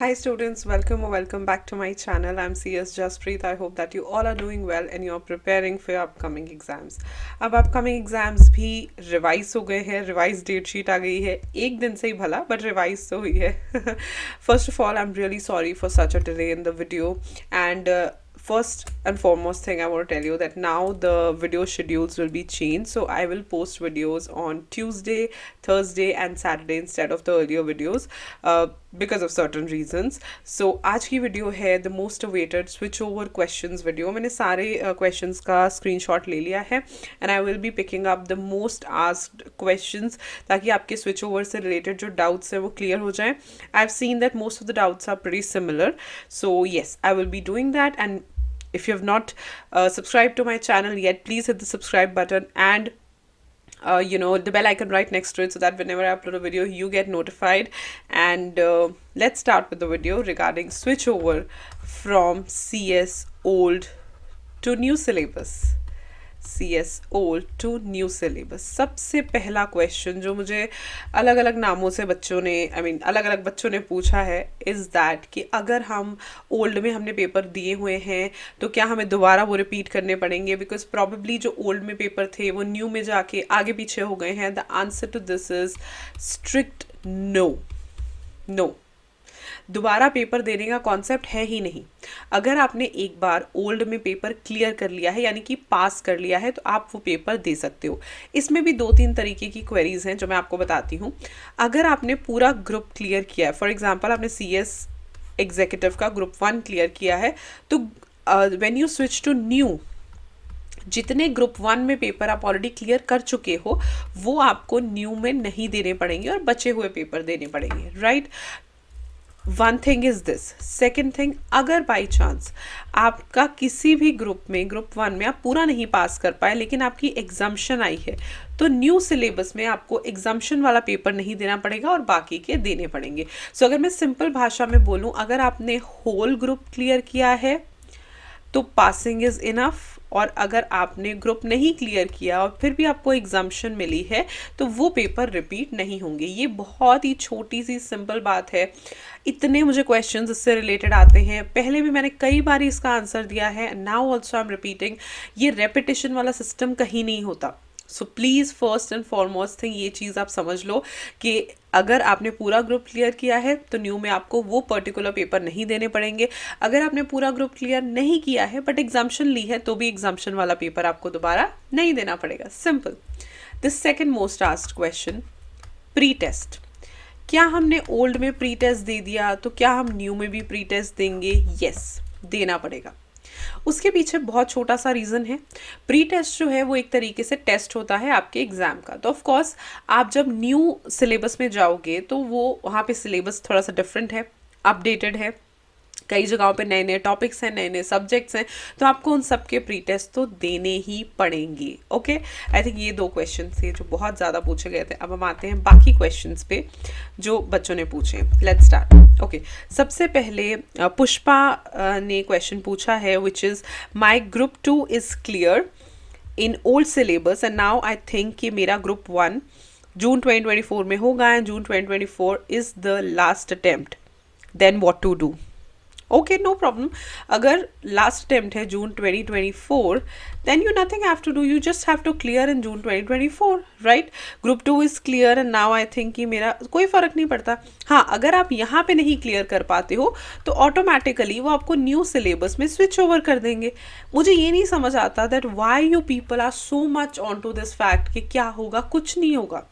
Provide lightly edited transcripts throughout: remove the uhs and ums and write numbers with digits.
Hi students, welcome or welcome back to my channel. I'm CS Jaspreet. I hope that you all are doing well and you're preparing for your upcoming exams. अब upcoming exams भी revise हो गए हैं, revise date sheet आ गई है एक दिन से ही भला बट रिवाइज तो हुई है. First of all, I'm really sorry for such a delay in the video and first and foremost thing I want to tell you that now the video schedules will be changed, so I will post videos on Tuesday, Thursday and Saturday instead of the earlier videos because of certain reasons. So आज की video है the most awaited switch over questions video. मैंने सारे questions का screenshot ले लिया है and I will be picking up the most asked questions ताकि आपके switch over से related जो doubts हैं वो clear हो जाएं. I've seen that most of the doubts are pretty similar, so yes, I will be doing that. And if you have not subscribed to my channel yet, please hit the subscribe button and the bell icon right next to it so that whenever I upload a video you get notified. And let's start with the video regarding switch over from CS old to new syllabus. CS old to new syllabus. सबसे पहला question जो मुझे अलग अलग नामों से बच्चों ने अलग अलग बच्चों ने पूछा है इज़ दैट कि अगर हम ओल्ड में हमने पेपर दिए हुए हैं तो क्या हमें दोबारा वो रिपीट करने पड़ेंगे, बिकॉज प्रॉबेबली जो ओल्ड में पेपर थे वो न्यू में जाके आगे पीछे हो गए हैं. The answer to this is strict no. No, दोबारा पेपर देने का कॉन्सेप्ट है ही नहीं. अगर आपने एक बार ओल्ड में पेपर क्लियर कर लिया है यानी कि पास कर लिया है तो आप वो पेपर दे सकते हो. इसमें भी 2-3 तरीके की क्वेरीज हैं जो मैं आपको बताती हूँ. अगर आपने पूरा ग्रुप क्लियर किया है, फॉर एग्जाम्पल आपने CS एग्जीक्यूटिव का ग्रुप 1 क्लियर किया है, तो when you switch to new, जितने ग्रुप 1 में पेपर आप ऑलरेडी क्लियर कर चुके हो वो आपको न्यू में नहीं देने पड़ेंगे और बचे हुए पेपर देने पड़ेंगे, right. One thing is this. Second thing, अगर बाई चांस आपका किसी भी ग्रुप में ग्रुप 1 में आप पूरा नहीं पास कर पाए लेकिन आपकी एग्जाम्शन आई है तो न्यू सिलेबस में आपको एग्जाम्शन वाला पेपर नहीं देना पड़ेगा और बाकी के देने पड़ेंगे. सो अगर मैं सिंपल भाषा में बोलूँ, अगर आपने होल ग्रुप क्लियर किया है तो पासिंग इज़ इनफ, और अगर आपने ग्रुप नहीं क्लियर किया और फिर भी आपको एग्जाम्शन मिली है तो वो पेपर रिपीट नहीं होंगे. ये बहुत ही छोटी सी सिंपल बात है. इतने मुझे क्वेश्चंस इससे रिलेटेड आते हैं, पहले भी मैंने कई बार इसका आंसर दिया है, now also I am repeating. ये रेपिटेशन वाला सिस्टम कहीं नहीं होता. So please first and foremost thing ये चीज़ आप समझ लो कि अगर आपने पूरा ग्रुप क्लियर किया है तो न्यू में आपको वो पर्टिकुलर पेपर नहीं देने पड़ेंगे. अगर आपने पूरा ग्रुप क्लियर नहीं किया है बट एग्जाम्शन ली है तो भी एग्जाम्शन वाला पेपर आपको दोबारा नहीं देना पड़ेगा. Simple. The second most asked question, pre test. क्या हमने ओल्ड में प्री टेस्ट दे दिया तो क्या हम न्यू में भी प्री टेस्ट देंगे? यस, देना पड़ेगा. उसके पीछे बहुत छोटा सा रीज़न है. प्री टेस्ट जो है वो एक तरीके से टेस्ट होता है आपके एग्ज़ाम का. तो ऑफ कोर्स आप जब न्यू सिलेबस में जाओगे तो वो वहाँ पे सिलेबस थोड़ा सा डिफरेंट है, अपडेटेड है, कई जगहों पे नए नए टॉपिक्स हैं, नए नए सब्जेक्ट्स हैं, तो आपको उन सब के प्री टेस्ट तो देने ही पड़ेंगे. ओके, आई थिंक ये 2 क्वेश्चन थे जो बहुत ज़्यादा पूछे गए थे. अब हम आते हैं बाकी क्वेश्चंस पे जो बच्चों ने पूछे. Let's start. ओके, सबसे पहले पुष्पा ने क्वेश्चन पूछा है which is my group 2 is clear in old syllabus and now I think कि मेरा ग्रुप 1 जून 2024 में होगा and June 2024 is the last attempt, then what to do. Okay, no problem. अगर लास्ट अटेम्प्ट है June 2024 then you nothing have to do, you just have to clear in June 2024, right. Group 2 is clear and now I think कि मेरा कोई फ़र्क नहीं पड़ता. हाँ, अगर आप यहाँ पे नहीं क्लियर कर पाते हो तो ऑटोमेटिकली वो आपको न्यू सिलेबस में स्विच ओवर कर देंगे. मुझे ये नहीं समझ आता that why you people are so much on to this fact कि क्या होगा. कुछ नहीं होगा.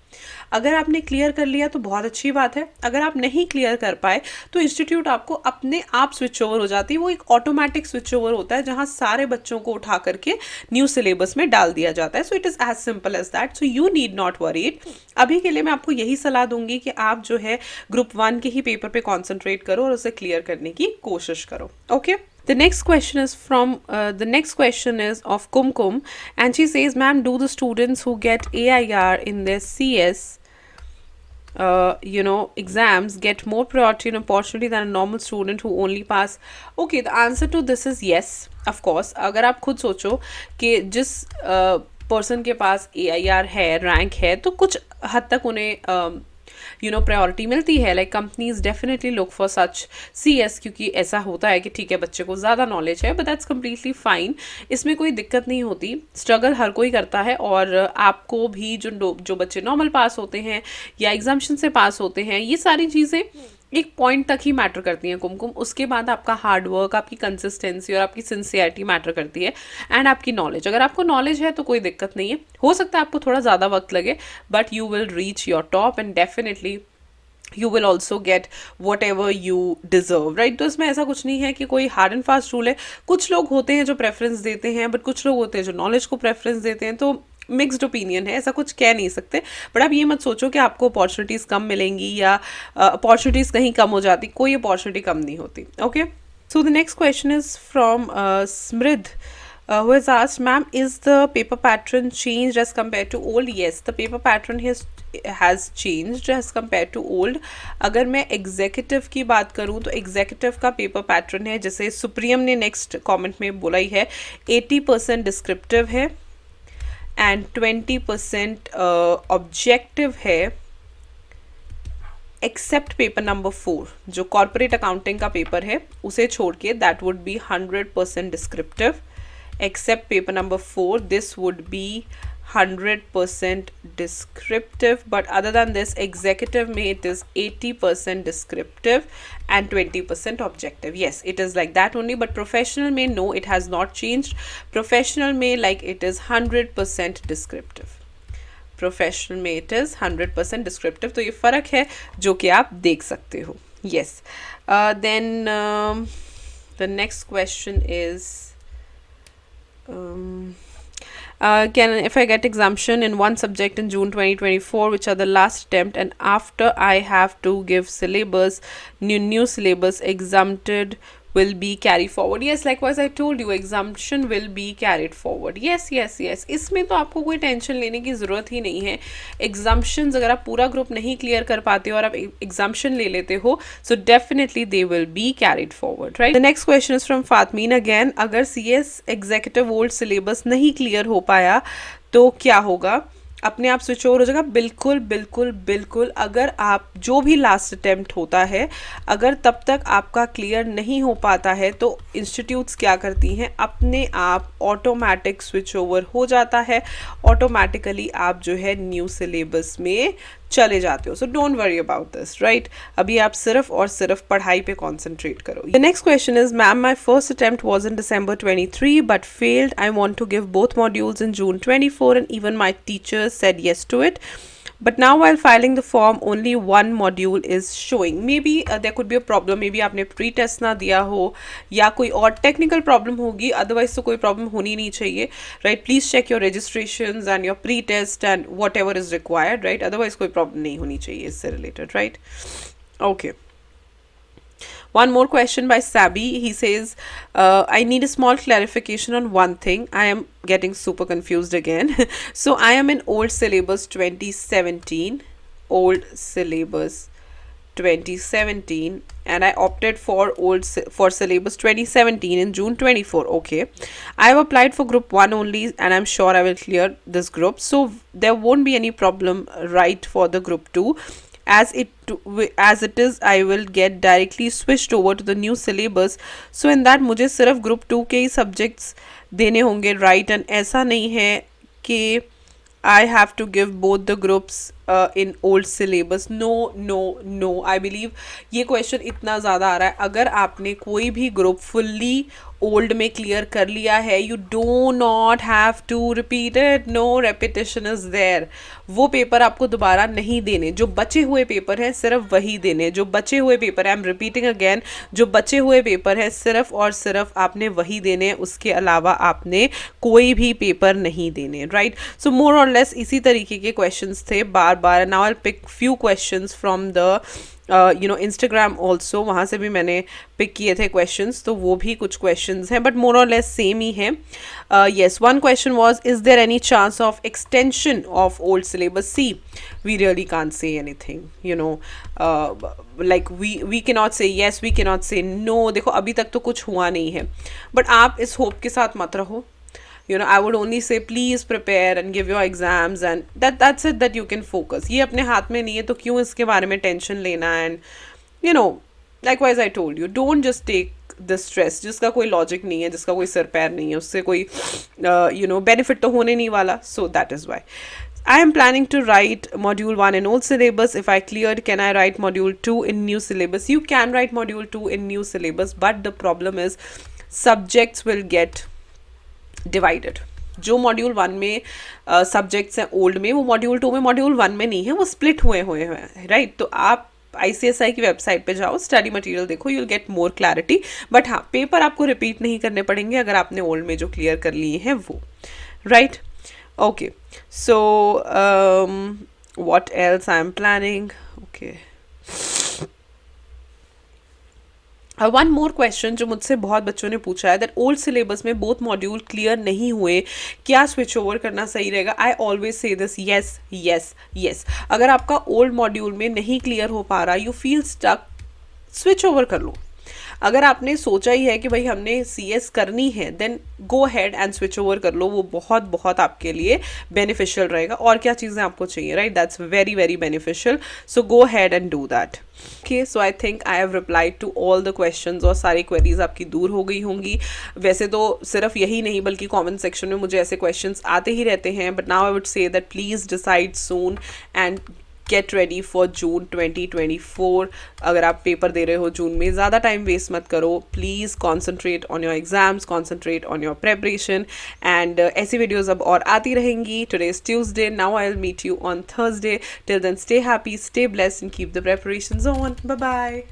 अगर आपने क्लियर कर लिया तो बहुत अच्छी बात है. अगर आप नहीं क्लियर कर पाए तो इंस्टीट्यूट आपको अपने आप स्विच ओवर हो जाती है. वो एक ऑटोमेटिक स्विच ओवर होता है जहां सारे बच्चों को उठा करके न्यू सिलेबस में डाल दिया जाता है. So it is as simple as that. So you need not worried. अभी के लिए मैं आपको यही सलाह दूंगी कि आप जो है ग्रुप 1 के ही पेपर पे कॉन्सेंट्रेट करो और उसे क्लियर करने की कोशिश करो. Okay. The next question is of Kumkum, and she says, "Ma'am, do the students who get AIR in their CS, exams get more priority and opportunity than a normal student who only pass?" Okay, the answer to this is yes, of course. अगर आप खुद सोचो कि जिस person के पास AIR है, rank है, तो कुछ हद तक उन्हें प्रायोरिटी मिलती है, like companies definitely look for such CS, क्योंकि ऐसा होता है कि ठीक है बच्चे को ज़्यादा नॉलेज है, बट दैट्स कम्प्लीटली फाइन, इसमें कोई दिक्कत नहीं होती। स्ट्रगल हर कोई करता है, और आपको भी जो बच्चे नॉर्मल पास होते हैं या एग्जामिशन से पास होते हैं, ये सारी चीज़ें एक पॉइंट तक ही मैटर करती हैं कुमकुम। उसके बाद आपका हार्ड वर्क, आपकी कंसिस्टेंसी और आपकी सिंसियरिटी मैटर करती है, एंड आपकी नॉलेज। अगर आपको नॉलेज है तो कोई दिक्कत नहीं है, हो सकता है आपको थोड़ा ज़्यादा वक्त लगे, but you will reach your top and definitely you will also get whatever you deserve, right? तो इसमें ऐसा कुछ नहीं है कि कोई हार्ड एंड फास्ट रूल है। कुछ लोग होते हैं जो प्रेफरेंस देते हैं, बट कुछ लोग होते हैं जो नॉलेज को प्रेफरेंस देते हैं, तो मिक्स्ड ओपिनियन है, ऐसा कुछ कह नहीं सकते। बट आप ये मत सोचो कि आपको अपॉर्चुनिटीज़ कम मिलेंगी या अपॉर्चुनिटीज़ कहीं कम हो जाती, कोई अपॉर्चुनिटी कम नहीं होती। Okay, so the next question is from स्मृद, who has asked, ma'am, is the paper pattern changed as compared to old? Yes, the paper pattern has changed as compared to old. अगर मैं executive की बात करूँ तो executive का paper pattern है, जैसे सुप्रियम ने नेक्स्ट कमेंट में बोला ही है, 80% डिस्क्रिप्टिव है एंड 20% ऑब्जेक्टिव है, एक्सेप्ट पेपर नंबर 4 जो कॉर्पोरेट अकाउंटिंग का पेपर है उसे छोड़ के, that would be 100% descriptive. Except paper number 4, this would be 100% descriptive, but other than this, executive में it is 80% descriptive and 20% objective. Yes, it is like that only, but professional में no, it has not changed. Professional में like it is 100% descriptive. Professional में it is 100% descriptive, तो ये फ़र्क है जो कि आप देख सकते हो। Yes, then the next question is, if I get exemption in one subject in June 2024, which are the last attempt, and after I have to give syllabus, new syllabus, exempted will be carried forward. Yes, likewise I told you, exemption will be carried forward. Yes, इसमें तो आपको कोई tension लेने की ज़रूरत ही नहीं है। Exemptions अगर आप पूरा ग्रुप नहीं क्लियर कर पाते हो और आप एग्जाम्शन ले लेते हो, so definitely they will be carried forward, right. The next question is from Fatmeen again, अगर CS एग्जीक्यूटिव ओल्ड सिलेबस नहीं क्लियर हो पाया तो क्या होगा? अपने आप स्विच ओवर हो जाएगा? बिल्कुल। अगर आप जो भी लास्ट अटेम्प्ट होता है, अगर तब तक आपका क्लियर नहीं हो पाता है तो इंस्टीट्यूट्स क्या करती हैं, अपने आप ऑटोमेटिक स्विच ओवर हो जाता है, ऑटोमेटिकली आप जो है न्यू सिलेबस में चले जाते हो। So don't worry about this, right. अभी आप सिर्फ और सिर्फ पढ़ाई पे कॉन्सेंट्रेट करो। The next question is, ma'am my first attempt was in December 23 but failed. I want to give both modules in June 24 and even my teachers said yes to it. But now while filing the form, only one module is showing. Maybe there could be a problem. Maybe आपने pre test ना दिया हो या कोई और technical problem होगी, otherwise तो कोई प्रॉब्लम होनी नहीं चाहिए, right. Please check your registrations and your pre test and whatever is required, right. Otherwise कोई प्रॉब्लम नहीं होनी चाहिए इससे related, right. Okay, one more question by Sabi. He says, I need a small clarification on one thing. I am getting super confused again. So I am in old syllabus 2017, old syllabus 2017, and I opted for syllabus 2017 in June 24. Okay, I have applied for group 1 only, and I'm sure I will clear this group, so there won't be any problem, right, for the group 2. As it is, I will get directly switched over to the new syllabus. So in that मुझे सिर्फ group 2 के ही subjects देने होंगे, right? And ऐसा नहीं है कि I have to give both the groups in old syllabus. No. I believe ये question इतना ज़्यादा आ रहा है। अगर आपने कोई भी group fully ओल्ड में क्लियर कर लिया है, you do not have to repeat it, no repetition is there. वो पेपर आपको दोबारा नहीं देने, जो बचे हुए पेपर हैं सिर्फ वही देने, जो बचे हुए पेपर है, आई एम रिपीटिंग अगेन, जो बचे हुए पेपर है सिर्फ और सिर्फ आपने वही देने, उसके अलावा आपने कोई भी पेपर नहीं देने, राइट। सो मोर और लेस इसी तरीके के क्वेश्चंस थे बार। Now I pick few questions from the Instagram also, वहाँ से भी मैंने पिक किए थे क्वेश्चंस, तो वो भी कुछ क्वेश्चंस हैं बट मोर और लेस सेम ही है। Yes, one question was, is there any chance of extension of old syllabus? See, we really can't say anything, you know, like we can not say yes, we can not say no. देखो अभी तक तो कुछ हुआ नहीं है, but आप इस होप के साथ मत रहो You know, I would only say please prepare and give your exams, and that's it, that you can focus. ये अपने हाथ में नहीं है तो क्यों इसके बारे में टेंशन लेना. And you know, likewise I told you, don't just take the stress जिसका कोई लॉजिक नहीं है, जिसका कोई सर पैर नहीं है, उससे कोई बेनिफिट तो होने नहीं वाला. So that is why I am planning to write module 1 in old syllabus. If I cleared, can I write module 2 in new syllabus? You can write module 2 in new syllabus, but the problem is subjects will get divided. जो module 1 में subjects हैं old में, वो module 2 में, module 1 में नहीं है, वो स्प्लिट हुए हैं, राइट. तो आप ICSI की वेबसाइट पे जाओ, स्टडी मटेरियल देखो, you will get more clarity. But हाँ, पेपर आपको रिपीट नहीं करने पड़ेंगे अगर आपने ओल्ड में जो क्लियर कर लिए हैं वो, right. Okay, so what else I am planning? Okay. One more question जो मुझसे बहुत बच्चों ने पूछा है, that old syllabus में both module clear नहीं हुए, क्या switch over करना सही रहेगा? I always say this, yes, yes, yes. अगर आपका old module में नहीं clear हो पा रहा, you feel stuck, switch over कर लो. अगर आपने सोचा ही है कि भाई हमने CS करनी है, then go ahead and switch over कर लो, वो बहुत बहुत आपके लिए बेनिफिशियल रहेगा. और क्या चीज़ें आपको चाहिए, right, that's very very beneficial. So go ahead and do that. Okay, so I think I have replied to all the questions, और सारी क्वेरीज आपकी दूर हो गई होंगी. वैसे तो सिर्फ यही नहीं बल्कि कमेंट सेक्शन में मुझे ऐसे क्वेश्चंस आते ही रहते हैं, but now I would say that please decide soon and get ready for जून 2024. अगर आप पेपर दे रहे हो जून में, ज़्यादा टाइम वेस्ट मत करो. Please concentrate on your exams, concentrate on your preparation. And ऐसी वीडियोज़ अब और आती रहेंगी. Today is Tuesday, now I will meet you on Thursday. Till then, stay happy, stay blessed and keep the preparations on. Bye bye.